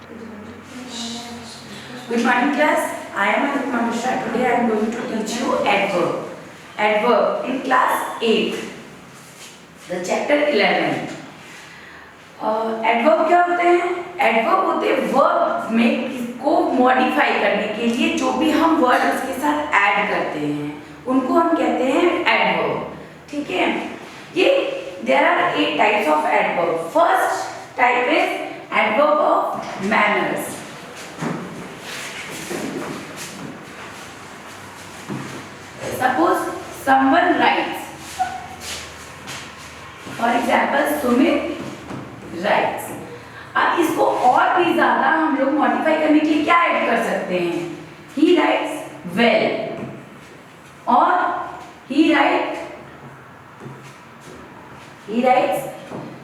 Good morning class. I am Aditya Mishra. Today I am going to teach you adverb. Adverb in class 8. The chapter 11. Adverb क्या होते हैं? Adverb होते हैं verb में को modify करने के लिए जो भी हम word उसके साथ add करते हैं उनको हम कहते हैं adverb. ठीक है? ये there are 8 types of adverb. First type is adverb of manners. Suppose someone writes, for example, Sumit writes. अब इसको और भी ज्यादा हम लोग मॉडिफाई करने के लिए क्या ऐड कर सकते हैं? He writes well और he writes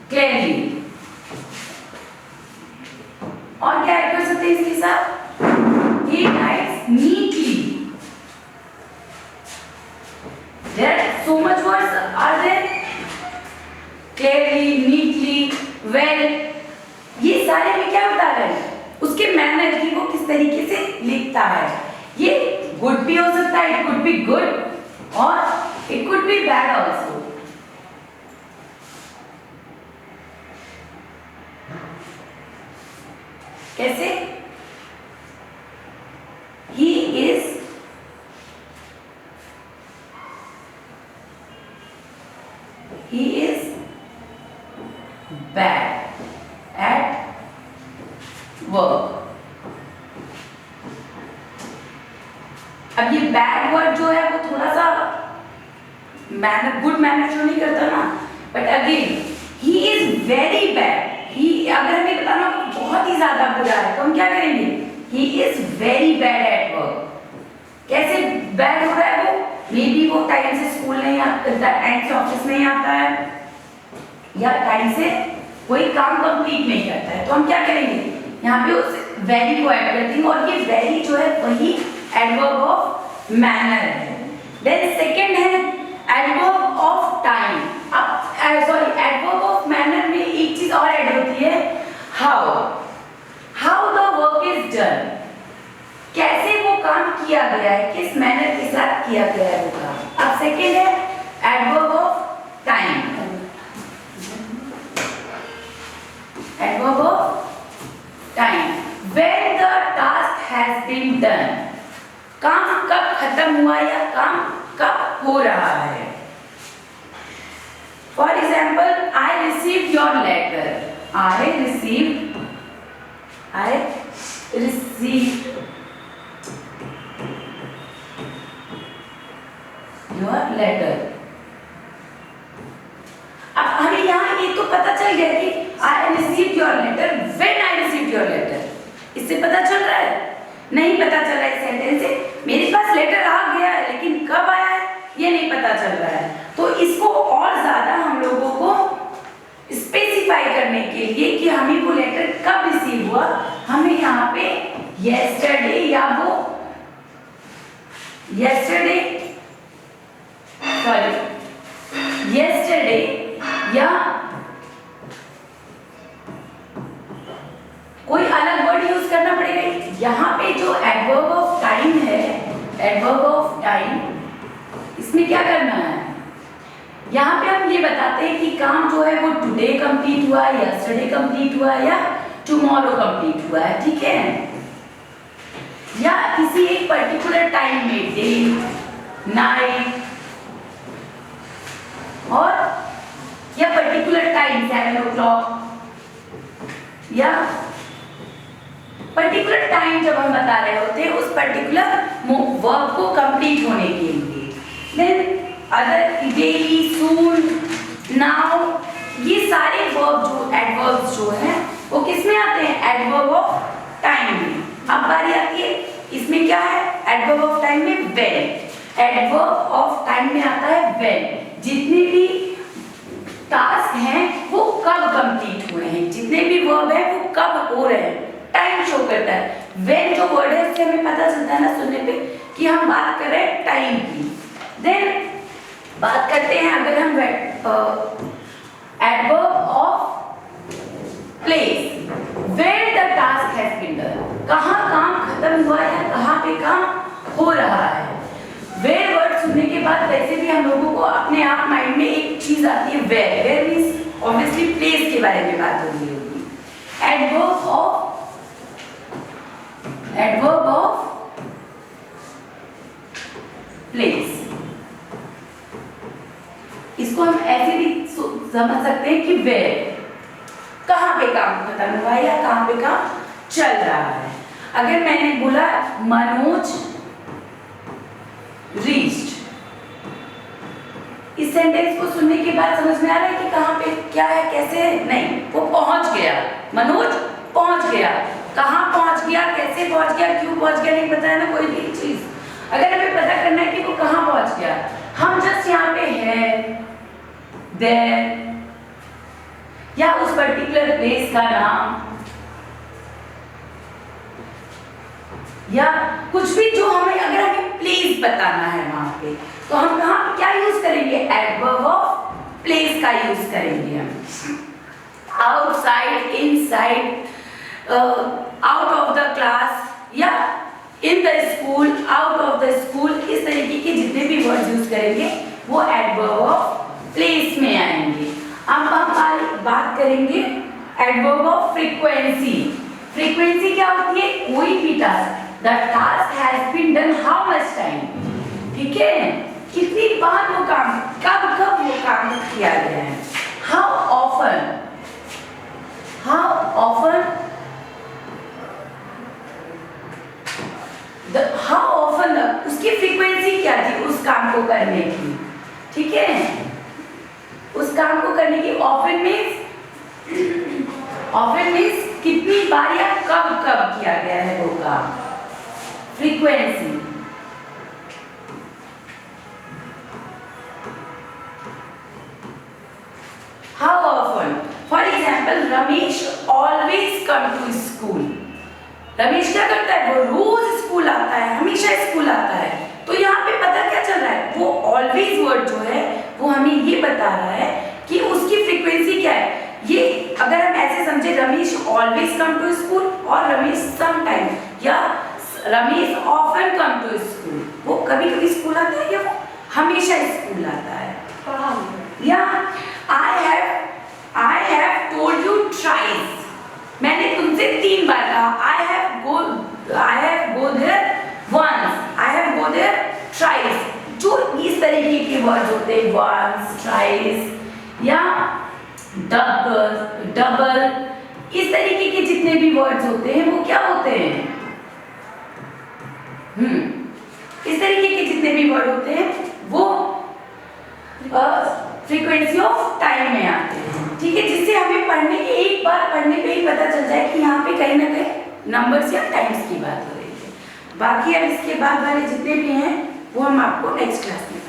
clearly. और क्या ऐड कर सकते हैं इसके साथ? He writes neatly. There are so much words are there. Clearly, neatly, well. ये सारे में क्या बता रहे हैं? उसके मैनर की वो किस तरीके से लिखता है. ये गुड भी हो सकता है, it could be good और it could be bad also. कैसे? He is bad at work. अब ये बैड वर्ड जो है वो थोड़ा सा मैनर गुड मैनर शो नहीं करता ना, but again he is very bad. ही अगर हमें बताना बहुत ही ज्यादा बुरा है तो हम क्या करेंगे? ही is very bad at work. कैसे बैड हो रहा है वो? मे बी वो टाइम से स्कूल नहीं आता, टाइम से ऑफिस नहीं आता है या टाइम से कोई काम कंप्लीट नहीं करता है. तो हम क्या करेंगे? यहाँ पे उस वेरी को ऐड कर देंगे और ये वेरी जो है वही एडवर्ब ऑफ मैनर है. देन सेकंड है एडवर्ब ऑफ टाइम. अब सॉरी एडवर्ब ऑफ मैनर में एक चीज और ऐड होती है, how the work is done. कैसे वो काम किया गया है, किस मैनर के साथ किया गया है वो काम. अब सेकंड है adverb of time. Adverb of time. When the task has been done. काम कब खत्म हुआ या काम कब हो रहा है. For example, I received your letter. I received your letter. अब हमें यहाँ ये तो पता चल गया कि I received your letter. When I received your letter. इससे पता चल रहा है? नहीं पता चल रहा है सेंटेंस से. मेरे पास लेटर आ गया है लेकिन कब आया है ये नहीं पता चल रहा है. तो इसको और ज्यादा हम लोगों को स्पेसिफाई करने के लिए कि हमें वो लेटर कब रिसीव हुआ, हमें यहाँ पे yesterday या वो yesterday या कोई अलग वर्ड यूज करना पड़ेगा. यहाँ पे जो एडवर्ब ऑफ टाइम है, एडवर्ब ऑफ टाइम, इसमें क्या करना है? यहाँ पे हम ये बताते हैं कि काम जो है वो टुडे कंप्लीट हुआ, यस्टरडे कंप्लीट हुआ या टुमारो कंप्लीट हुआ है. ठीक है? या किसी एक पर्टिकुलर टाइम में, डे, नाइट और या पर्टिकुलर टाइम 7 o'clock या पर्टिकुलर टाइम जब हम बता रहे होते हैं उस पर्टिकुलर वर्क को कंप्लीट होने के लिए. देन अदर डेली, सून, नाउ, ये सारे वर्ब जो एडवर्ब्स जो हैं वो किस में आते हैं? एडवर्ब ऑफ टाइम में. अब बारी आती है इसमें क्या है? एडवर्ब ऑफ टाइम में व्हेन. एडवर्ब ऑफ टाइम में आता है व्हेन. जितने भी टास्क हैं वो कब कंप्लीट हुए हैं, जितने भी वर्ब हैं वो कब हो रहे हैं, टाइम शो करता है. व्हेन जो वर्ड है उससे हमें पता चलता है ना सुनने पे कि हम बात कर रहे हैं टाइम की. देन बात करते हैं अगर हम adverb of place. where the task has कहाँ काम खत्म हुआ है, कहाँ पे काम हो रहा है। वेयर वर्ड सुनने के बाद वैसे भी हम लोगों को अपने आप माइंड में एक चीज आती है, where. Where means obviously place के बारे में बात हो रही होगी। एडवर्ब ऑफ प्लेस, इसको हम ऐसे भी समझ सकते हैं कि वेयर, कहाँ पे काम खत्म हुआ है या कहाँ पे काम चल रहा है। अगर मैंने बोला मनोज रीच्ड, इस सेंटेंस को सुनने के बाद समझ में आ रहा है कि कहाँ पे क्या है, कैसे है? नहीं, वो पहुंच गया, मनोज पहुंच गया। कहाँ पहुंच गया, कैसे पहुंच गया, क्यों पहुंच गया, नहीं पता है ना कोई भी चीज। अगर हमें पता करना है कि वो कहाँ पहुंच गया, हम जस्ट यहाँ पे है, देयर, या उस पर्टिकुलर प्लेस का नाम, या कुछ भी जो हमें, अगर हमें प्लेस बताना है वहां पे, तो हम कहाँ क्या यूज करेंगे, एडवर्ब ऑफ प्लेस का यूज करेंगे हम। Outside, inside, out of the class, या in the school, out of the school, इस तरीके के जितने भी वर्ड यूज करेंगे वो एडवर्ब ऑफ प्लेस में आएंगे। अब हम बात करेंगे एडवर्ब ऑफ फ्रीक्वेंसी। फ्रीक्वेंसी क्या होती है, कोई भी task, the task has been done how much time, ठीक है, कितनी बार वो काम, कब कब वो काम किया गया है। हाउ ऑफन, हाउ ऑफन, उसकी फ्रीक्वेंसी क्या थी उस काम को करने की, ठीक है, उस काम को करने की। ऑफन मीन्स कितनी बार या कब कब किया गया है वो काम, frequency. How often, for example, Ramesh always come to school. Ramesh क्या करता है, वो रोज स्कूल आता है, हमेशा स्कूल आता है। तो यहाँ पे पता क्या चल रहा है, वो ऑलवेज वर्ड जो है वो हमें ये बता रहा है कि उसकी फ्रीक्वेंसी क्या है। ये अगर हम ऐसे समझे, Ramesh always come to school और रमेश समटाइम, या Ramesh often come to school, वो कभी कभी स्कूल आता है या वो हमेशा स्कूल आता है। या I have told you thrice, मैंने तुमसे 3 बार कहा। I have go there once, I have go there thrice. जो इस तरीके के वर्ड होते हैं, वंस, ट्राइस या डबल, इस तरीके के जितने भी वर्ड्स होते हैं वो क्या होते हैं, इस तरीके के जितने भी वर्ड होते हैं वो फ्रीक्वेंसी ऑफ टाइम में आते हैं, ठीक है, जिससे हमें पढ़ने के एक बार पढ़ने पे ही पता चल जाए कि यहाँ पे कहीं ना कहीं नंबर्स या टाइम्स की बात हो रही है। बाकी अब इसके बाद वाले जितने भी हैं वो हम आपको नेक्स्ट क्लास में